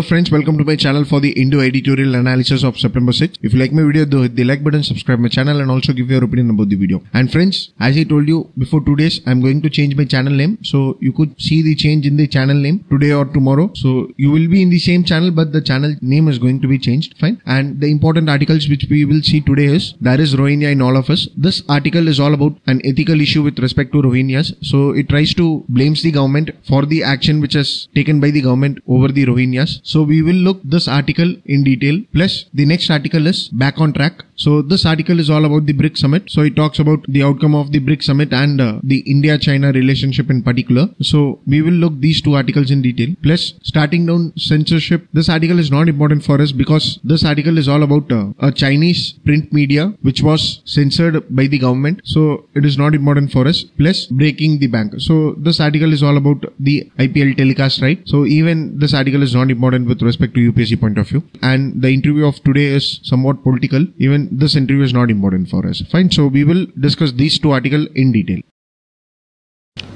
friends, welcome to my channel for the Indo editorial analysis of September 6th. If you like my video, do hit the like button, subscribe my channel and also give your opinion about the video. And friends, as I told you before 2 days, I'm going to change my channel name. So you could see the change in the channel name today or tomorrow. So you will be in the same channel, but the channel name is going to be changed. Fine. And the important articles which we will see today is, there is Rohingya in all of us. This article is all about an ethical issue with respect to Rohingyas. So it tries to blames the government for the action which is taken by the government over the Rohingyas. So we will look this article in detail. Plus the next article is back on track. So this article is all about the Brics Summit. So it talks about the outcome of the Brics Summit and the India-China relationship in particular. So we will look these two articles in detail. Plus starting down censorship. This article is not important for us because this article is all about a Chinese print media which was censored by the government. So it is not important for us. Plus breaking the bank. So this article is all about the IPL telecast, right? So even this article is not important with respect to UPSC point of view. And the interview of today is somewhat political. Even this interview is not important for us. Fine. So we will discuss these two articles in detail.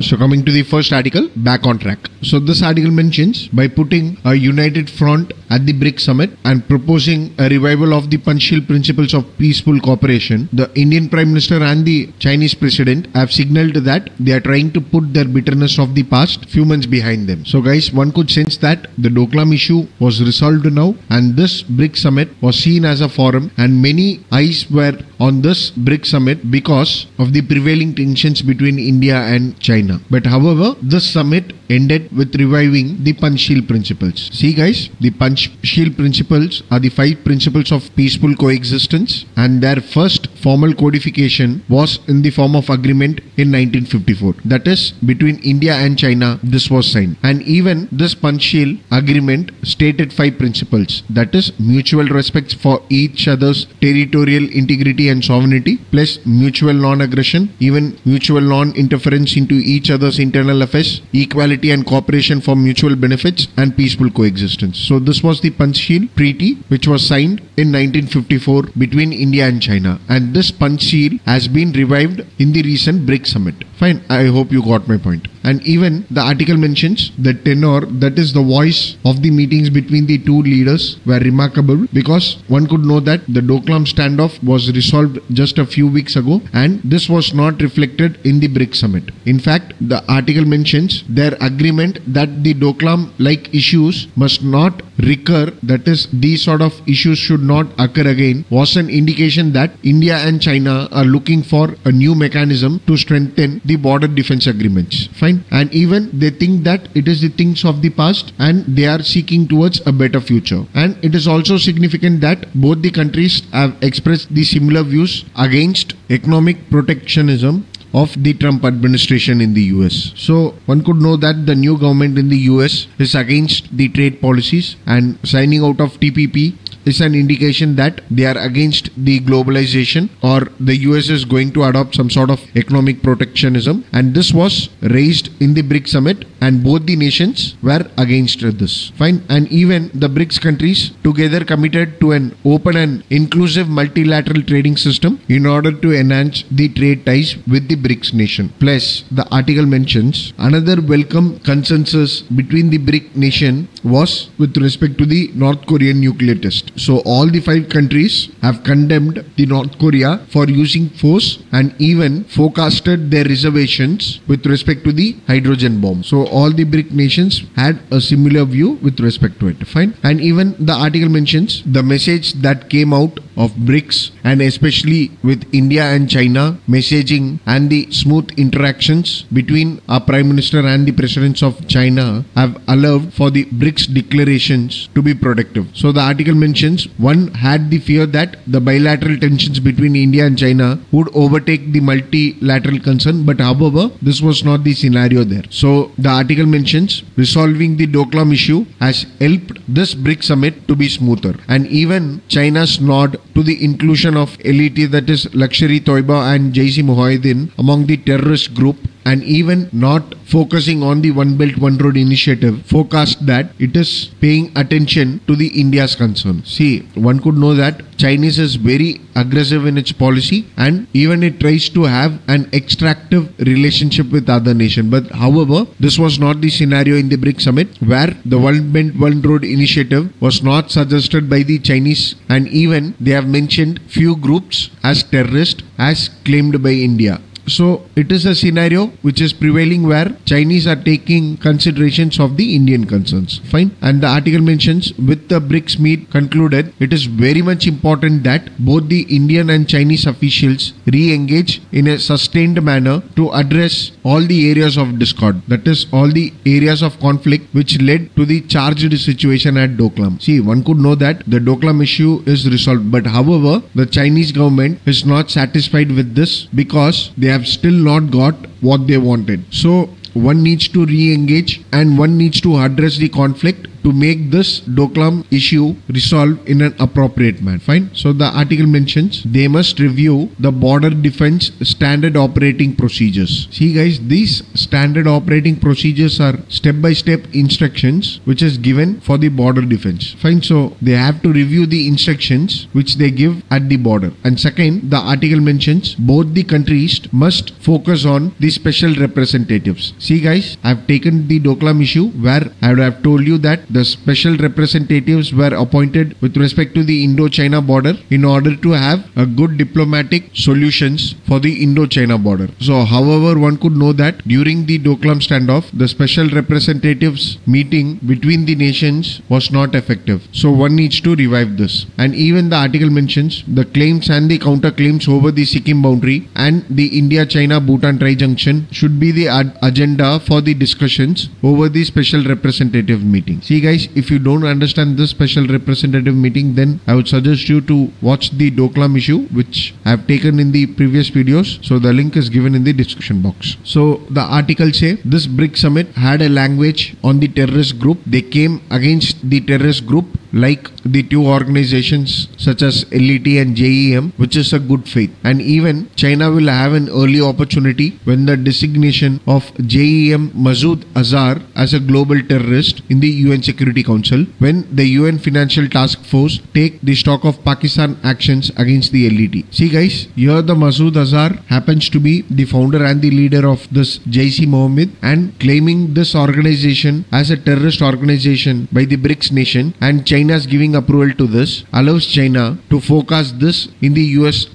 So coming to the first article, back on track. So this article mentions, by putting a united front at the Brics Summit and proposing a revival of the Panchsheel principles of peaceful cooperation, the Indian Prime Minister and the Chinese President have signaled that they are trying to put their bitterness of the past few months behind them. So guys, one could sense that the Doklam issue was resolved now, and this Brics Summit was seen as a forum, and many eyes were on this Brics Summit because of the prevailing tensions between India and China. But however, this summit ended with reviving the Panchsheel principles. See guys, the Panchsheel principles are the 5 principles of peaceful coexistence, and their first formal codification was in the form of agreement in 1954. That is, between India and China, this was signed. And even this Panchsheel agreement stated 5 principles. That is, mutual respect for each other's territorial integrity and sovereignty, plus mutual non-aggression, even mutual non-interference into each other's internal affairs, equality and cooperation for mutual benefits, and peaceful coexistence. So this was the Panchsheel Treaty which was signed in 1954 between India and China, and this Panchsheel has been revived in the recent Brics Summit. Fine, I hope you got my point. And even the article mentions the tenor, that is the voice of the meetings between the two leaders, were remarkable, because one could know that the Doklam standoff was resolved just a few weeks ago, and this was not reflected in the Brics Summit. In fact, the article mentions their agreement that the Doklam-like issues must not recur, that is, these sort of issues should not occur again, was an indication that India and China are looking for a new mechanism to strengthen the border defense agreements. Fine. And even they think that it is the things of the past and they are seeking towards a better future. And it is also significant that both the countries have expressed the similar views against economic protectionism of the Trump administration in the US. So one could know that the new government in the US is against the trade policies, and signing out of TPP is an indication that they are against the globalization, or the US is going to adopt some sort of economic protectionism, and this was raised in the Brics Summit and both the nations were against this. Fine. And even the Brics countries together committed to an open and inclusive multilateral trading system in order to enhance the trade ties with the Brics nation. Plus, the article mentions another welcome consensus between the Brics nation was with respect to the North Korean nuclear test. So all the 5 countries have condemned the North Korea for using force and even forecasted their reservations with respect to the hydrogen bomb. So all the Brics nations had a similar view with respect to it. Fine. And even the article mentions the message that came out of Brics, and especially with India and China messaging and the smooth interactions between our Prime Minister and the Presidents of China have allowed for the Brics declarations to be productive. So the article mentions one had the fear that the bilateral tensions between India and China would overtake the multilateral concern, but however, this was not the scenario there. So the article mentions resolving the Doklam issue has helped this Brics Summit to be smoother, and even China's nod to the inclusion of elite, that is Luxury Toiba and Jaisi Muhaidin, among the terrorist group and even not focusing on the One Belt One Road initiative, forecast that it is paying attention to the India's concern. See, one could know that Chinese is very aggressive in its policy and even it tries to have an extractive relationship with other nations. But however, this was not the scenario in the BRICS summit, where the One Belt One Road initiative was not suggested by the Chinese, and even they have mentioned few groups as terrorist as claimed by India. So it is a scenario which is prevailing where Chinese are taking considerations of the Indian concerns. Fine. And the article mentions with the BRICS meet concluded, it is very much important that both the Indian and Chinese officials re-engage in a sustained manner to address all the areas of discord. That is all the areas of conflict which led to the charged situation at Doklam. See, one could know that the Doklam issue is resolved, but however, the Chinese government is not satisfied with this because they have still not got what they wanted. So one needs to re-engage and one needs to address the conflict to make this Doklam issue resolved in an appropriate manner. Fine. So the article mentions they must review the border defense standard operating procedures. See guys, these standard operating procedures are step-by-step instructions which is given for the border defense. Fine. So they have to review the instructions which they give at the border. And second, the article mentions both the countries must focus on the special representatives. See guys, I have taken the Doklam issue where I would have told you that the special representatives were appointed with respect to the Indo-China border in order to have a good diplomatic solutions for the Indo-China border. So however, one could know that during the Doklam standoff, the special representatives meeting between the nations was not effective. So one needs to revive this. And even the article mentions the claims and the counterclaims over the Sikkim boundary and the India-China-Bhutan tri-junction should be the agenda for the discussions over the special representative meeting. See guys, if you don't understand this special representative meeting, then I would suggest you to watch the Doklam issue which I have taken in the previous videos. So the link is given in the description box. So the article say this BRICS summit had a language on the terrorist group. They came against the terrorist group like the two organizations such as LET and JEM, which is a good faith. And even China will have an early opportunity when the designation of JEM Masood Azhar as a global terrorist in the UN Security Council, when the UN Financial Task Force take the stock of Pakistan actions against the LET. See guys, here the Masood Azhar happens to be the founder and the leader of this Jaish-e-Mohammed, and claiming this organization as a terrorist organization by the BRICS nation, and China's giving approval to this allows China to focus this in the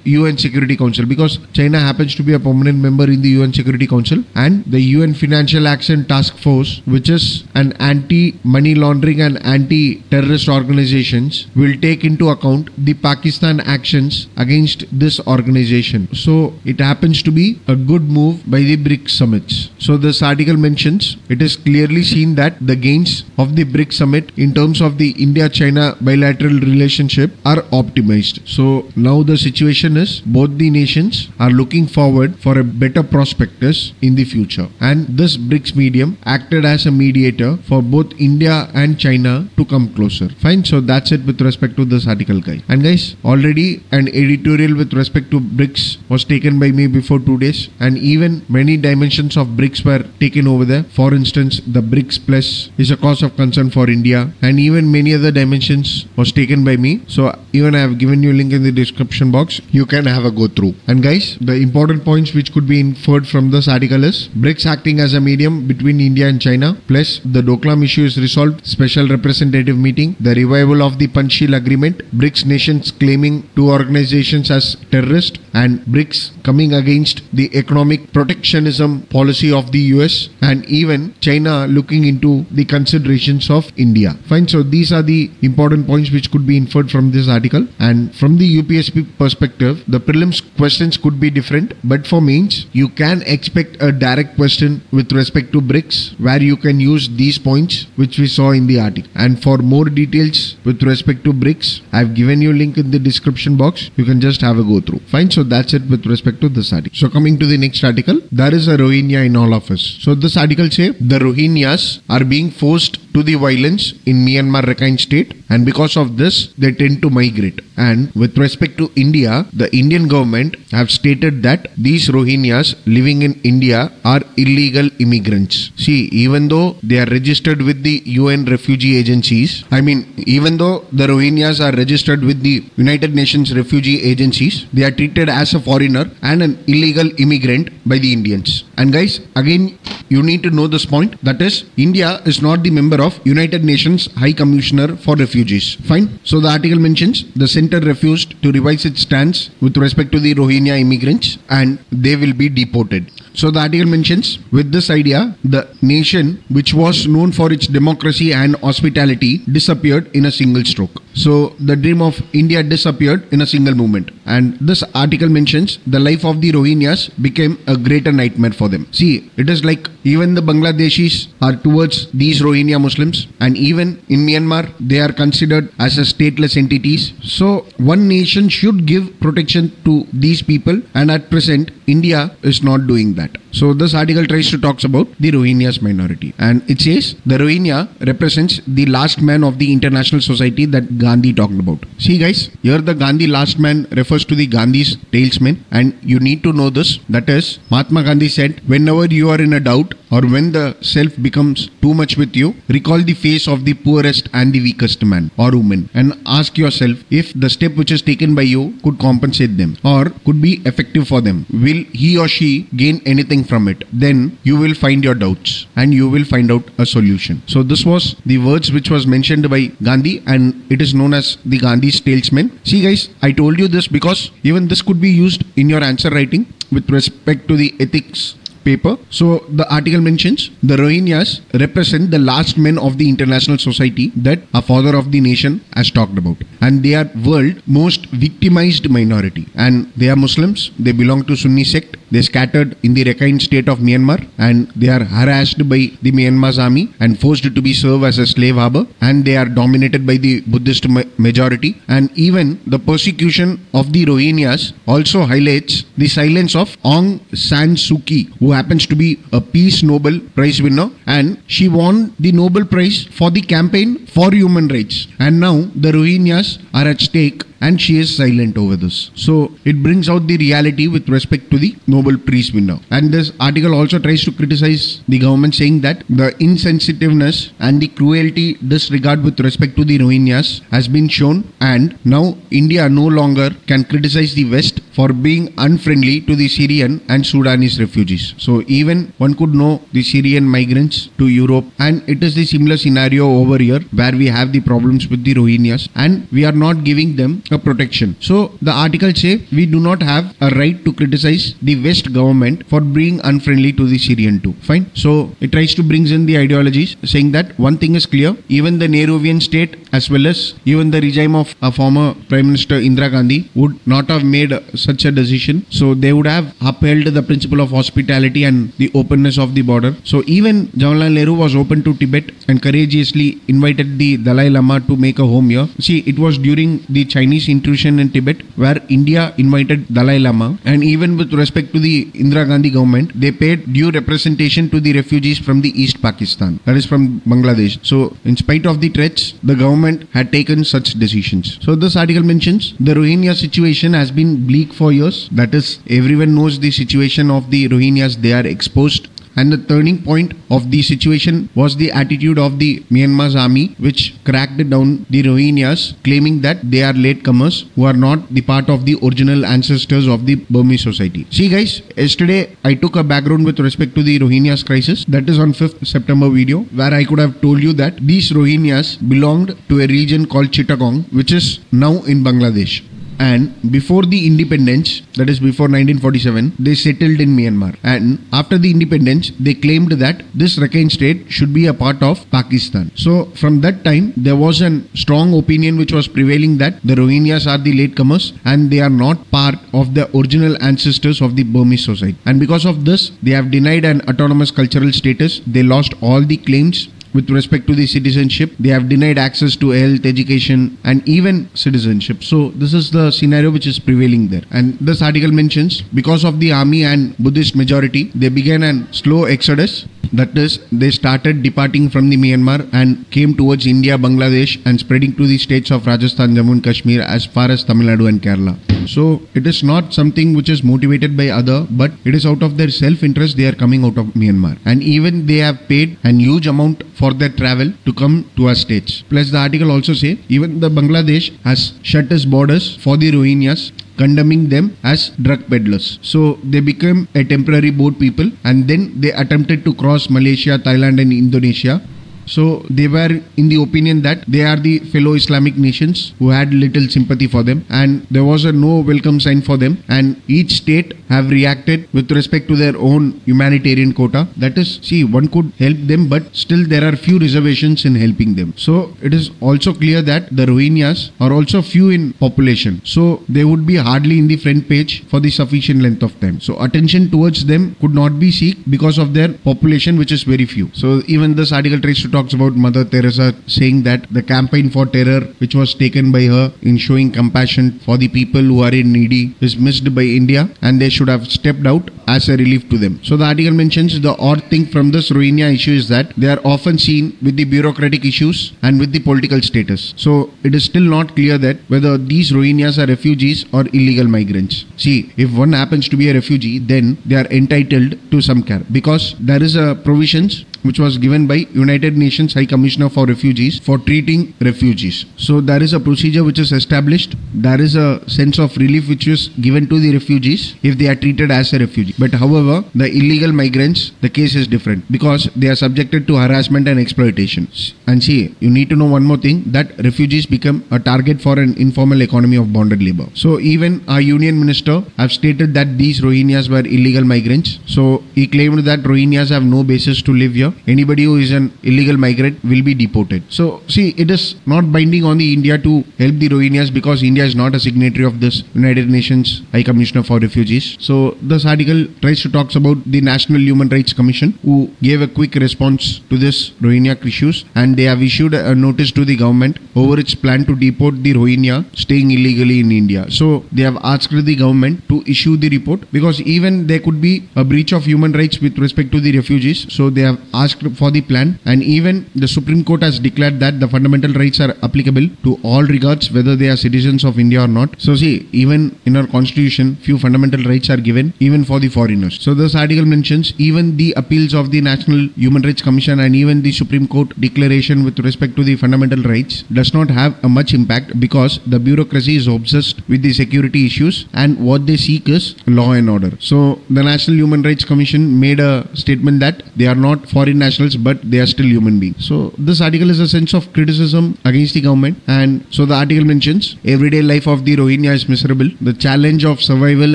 UN Security Council, because China happens to be a permanent member in the UN Security Council, and the UN Financial Action Task Force, which is an anti-money laundering and anti-terrorist organizations, will take into account the Pakistan actions against this organization. So it happens to be a good move by the BRICS summits. So this article mentions it is clearly seen that the gains of the BRICS summit in terms of the India-China bilateral relationship are optimized. So now the situation is both the nations are looking forward for a better prospectus in the future, and this BRICS medium acted as a mediator for both India and China to come closer. Fine. So that's it with respect to this article guys. And guys, already an editorial with respect to BRICS was taken by me before 2 days, and even many dimensions of BRICS were taken over there. For instance, the BRICS Plus is a cause of concern for India, and even many other dimensions was taken by me. So even I have given you a link in the description box. You can have a go through. And guys, the important points which could be inferred from this article is BRICS acting as a medium between India and China, plus the Doklam issue is resolved, special representative meeting, the revival of the Panchsheel agreement, BRICS nations claiming two organizations as terrorist, and BRICS coming against the economic protectionism policy of the US, and even China looking into the considerations of India. Fine. So these are the important points which could be inferred from this article. And from the UPSP perspective, the prelims questions could be different, but for mains you can expect a direct question with respect to BRICS where you can use these points which we saw in the article. And for more details with respect to BRICS, I have given you a link in the description box. You can just have a go through. Fine. So that's it with respect to this article. So coming to the next article, there is a Rohingya in all of us. So this article say the Rohingyas are being forced to the violence in Myanmar Rakhine state state, and because of this they tend to migrate. And with respect to India, the Indian government have stated that these Rohingyas living in India are illegal immigrants. See, even though they are registered with the UN refugee agencies, even though the Rohingyas are registered with the United Nations refugee agencies, they are treated as a foreigner and an illegal immigrant by the Indians. And guys, again, you need to know this point, that is, India is not the member of United Nations High Commissioner for Refugees. Fine. So the article mentions the center refused to revise its stance with respect to the Rohingya immigrants and they will be deported. So the article mentions, with this idea, the nation which was known for its democracy and hospitality disappeared in a single stroke. So the dream of India disappeared in a single moment. And this article mentions the life of the Rohingyas became a greater nightmare for them. See, it is like even the Bangladeshis are towards these Rohingya Muslims, and even in Myanmar they are considered as a stateless entities. So one nation should give protection to these people, and at present India is not doing that. So this article tries to talk about the Rohingyas minority, and it says the Rohingya represents the last man of the international society that Gandhi talked about. See guys, here the Gandhi last man refers to the Gandhi's talesman, and you need to know this, that is, Mahatma Gandhi said, whenever you are in a doubt or when the self becomes too much with you, recall the face of the poorest and the weakest man or woman and ask yourself if the step which is taken by you could compensate them or could be effective for them. Will he or she gain anything from it? Then you will find your doubts and you will find out a solution. So this was the words which was mentioned by Gandhi, and it is known as the Gandhi's talesman. See guys, I told you this because even this could be used in your answer writing with respect to the ethics paper. So the article mentions the Rohingyas represent the last men of the international society that a father of the nation has talked about, and they are world most victimized minority, and they are Muslims. They belong to Sunni sect. They scattered in the Rakhine state of Myanmar, and they are harassed by the Myanmar's army and forced to be served as a slave harbor, and they are dominated by the Buddhist majority. And even the persecution of the Rohingyas also highlights the silence of Aung San Suu Kyi, who happens to be a Peace Nobel Prize winner, and she won the Nobel Prize for the campaign for human rights. And now the Rohingyas are at stake, and she is silent over this. So it brings out the reality with respect to the Nobel Prize winner. And this article also tries to criticize the government, saying that the insensitiveness and the cruelty disregard with respect to the Rohingyas has been shown, and now India no longer can criticize the West for being unfriendly to the Syrian and Sudanese refugees. So even one could know the Syrian migrants to Europe, and it is the similar scenario over here where we have the problems with the Rohingyas and we are not giving them a protection. So the article say we do not have a right to criticize the West government for being unfriendly to the Syrian too. Fine. So it tries to brings in the ideologies, saying that one thing is clear, even the Nehruvian state as well as even the regime of a former Prime Minister Indira Gandhi would not have made such a decision. So they would have upheld the principle of hospitality and the openness of the border. So even Jawaharlal Nehru was open to Tibet and courageously invited the Dalai Lama to make a home here. See, it was during the Chinese intrusion in Tibet where India invited Dalai Lama, and even with respect to the Indira Gandhi government, they paid due representation to the refugees from the East Pakistan, that is from Bangladesh. So in spite of the threats, the government had taken such decisions. So this article mentions the Rohingya situation has been bleak for years. That is, everyone knows the situation of the Rohingyas. They are exposed. And the turning point of the situation was the attitude of the Myanmar's army, which cracked down the Rohingyas, claiming that they are latecomers who are not the part of the original ancestors of the Burmese society. See guys, yesterday I took a background with respect to the Rohingyas crisis. That is on 5th September video, where I could have told you that these Rohingyas belonged to a region called Chittagong, which is now in Bangladesh. And before the independence, that is before 1947, they settled in Myanmar. And after the independence, they claimed that this Rakhine state should be a part of Pakistan. So from that time, there was a strong opinion which was prevailing that the Rohingyas are the latecomers and they are not part of the original ancestors of the Burmese society. And because of this, they have denied an autonomous cultural status. They lost all the claims with respect to the citizenship. They have denied access to health, education, and even citizenship. So this is the scenario which is prevailing there. And this article mentions because of the army and Buddhist majority, they began a slow exodus. That is, they started departing from the Myanmar and came towards India, Bangladesh, and spreading to the states of Rajasthan, Jammu and Kashmir as far as Tamil Nadu and Kerala. So it is not something which is motivated by other, but it is out of their self-interest they are coming out of Myanmar. And even they have paid a huge amount for their travel to come to our states. Plus the article also say even the Bangladesh has shut its borders for the Rohingyas, condemning them as drug peddlers. So they became a temporary boat people, and then they attempted to cross Malaysia, Thailand and Indonesia. So they were in the opinion that they are the fellow Islamic nations who had little sympathy for them, and there was a no welcome sign for them, and each state have reacted with respect to their own humanitarian quota. That is, see, one could help them, but still there are few reservations in helping them. So it is also clear that the Rohingyas are also few in population, so they would be hardly in the front page for the sufficient length of time. So attention towards them could not be sought because of their population, which is very few. So even this article tries to talks about Mother Teresa saying that the campaign for terror which was taken by her in showing compassion for the people who are in needy is missed by India, and they should have stepped out as a relief to them. So the article mentions the odd thing from this Rohingya issue is that they are often seen with the bureaucratic issues and with the political status. So it is still not clear that whether these Rohingyas are refugees or illegal migrants. See, if one happens to be a refugee, then they are entitled to some care because there is a provisions which was given by United Nations High Commissioner for Refugees for treating refugees. So there is a procedure which is established. There is a sense of relief which is given to the refugees if they are treated as a refugee. But however, the illegal migrants, the case is different because they are subjected to harassment and exploitation. And see, you need to know one more thing, that refugees become a target for an informal economy of bonded labor. So even our Union Minister have stated that these Rohingyas were illegal migrants. So he claimed that Rohingyas have no basis to live here. Anybody who is an illegal migrant will be deported. So see, it is not binding on the India to help the Rohingyas because India is not a signatory of this United Nations High Commissioner for Refugees. So this article tries to talk about the National Human Rights Commission, who gave a quick response to this Rohingya issues, and they have issued a notice to the government over its plan to deport the Rohingya staying illegally in India. So they have asked the government to issue the report because even there could be a breach of human rights with respect to the refugees. So they have asked for the plan, and even the Supreme Court has declared that the fundamental rights are applicable to all regards whether they are citizens of India or not. So see, even in our constitution few fundamental rights are given even for the foreigners. So this article mentions even the appeals of the National Human Rights Commission and even the Supreme Court declaration with respect to the fundamental rights does not have a much impact because the bureaucracy is obsessed with the security issues and what they seek is law and order. So the National Human Rights Commission made a statement that they are not foreign nationals but they are still human beings. So this article is a sense of criticism against the government, and so the article mentions everyday life of the Rohingya is miserable. The challenge of survival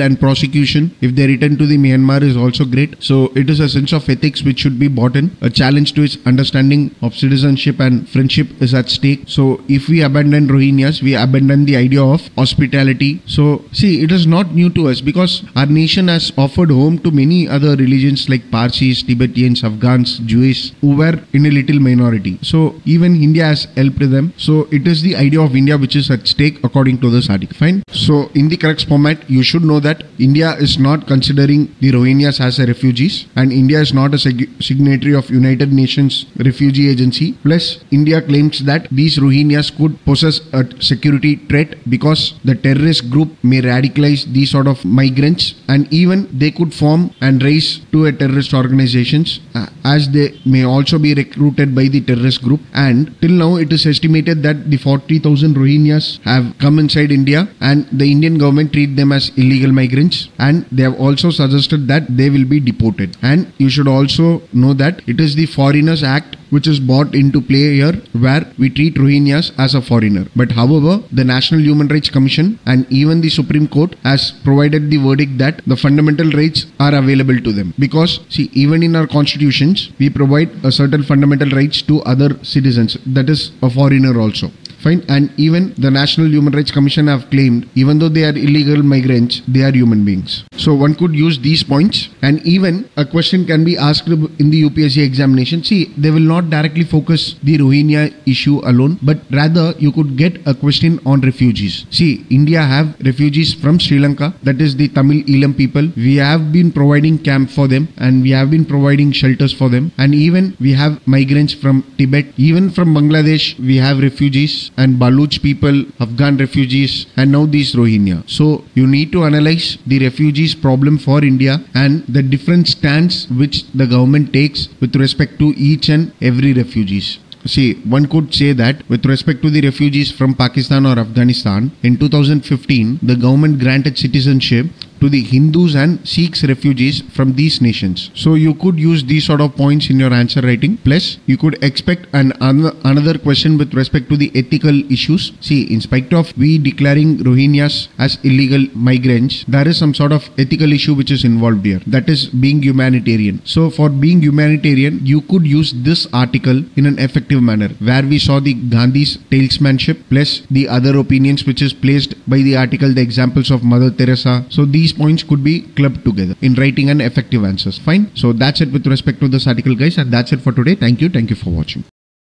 and prosecution if they return to the Myanmar is also great. So it is a sense of ethics which should be bought in. A challenge to its understanding of citizenship and friendship is at stake. So if we abandon Rohingyas, we abandon the idea of hospitality. So see, it is not new to us because our nation has offered home to many other religions like Parsis, Tibetans, Afghans, Jewish, who were in a little minority. So even India has helped them. So it is the idea of India which is at stake according to this article. Fine. So in the correct format, you should know that India is not considering the Rohingyas as a refugees, and India is not a signatory of United Nations Refugee Agency. Plus, India claims that these Rohingyas could possess a security threat because the terrorist group may radicalize these sort of migrants, and even they could form and rise to a terrorist organizations as they may also be recruited by the terrorist group. And till now it is estimated that the 40,000 Rohingyas have come inside India, and the Indian government treat them as illegal migrants, and they have also suggested that they will be deported. And you should also know that it is the Foreigners Act which is brought into play here, where we treat Rohingyas as a foreigner. But however, the National Human Rights Commission and even the Supreme Court has provided the verdict that the fundamental rights are available to them. Because see, even in our constitutions, we provide a certain fundamental rights to other citizens, that is a foreigner also. Fine. And even the National Human Rights Commission have claimed, even though they are illegal migrants, they are human beings. So one could use these points, and even a question can be asked in the UPSC examination. See, they will not directly focus the Rohingya issue alone, but rather you could get a question on refugees. See, India have refugees from Sri Lanka, that is the Tamil Elam people. We have been providing camp for them, and we have been providing shelters for them, and even we have migrants from Tibet, even from Bangladesh we have refugees, and Baluch people, Afghan refugees, and now these Rohingya. So you need to analyze the refugees problem for India and the different stance which the government takes with respect to each and every refugees. See, one could say that with respect to the refugees from Pakistan or Afghanistan, in 2015, the government granted citizenship to the Hindus and Sikhs refugees from these nations. So you could use these sort of points in your answer writing. Plus, you could expect another question with respect to the ethical issues. See, in spite of we declaring Rohingyas as illegal migrants, there is some sort of ethical issue which is involved here. That is being humanitarian. So for being humanitarian, you could use this article in an effective manner, where we saw the Gandhi's talesmanship plus the other opinions which is placed by the article, the examples of Mother Teresa. So these points could be clubbed together in writing an effective answers. Fine. So that's it with respect to this article, guys, and that's it for today. Thank you for watching.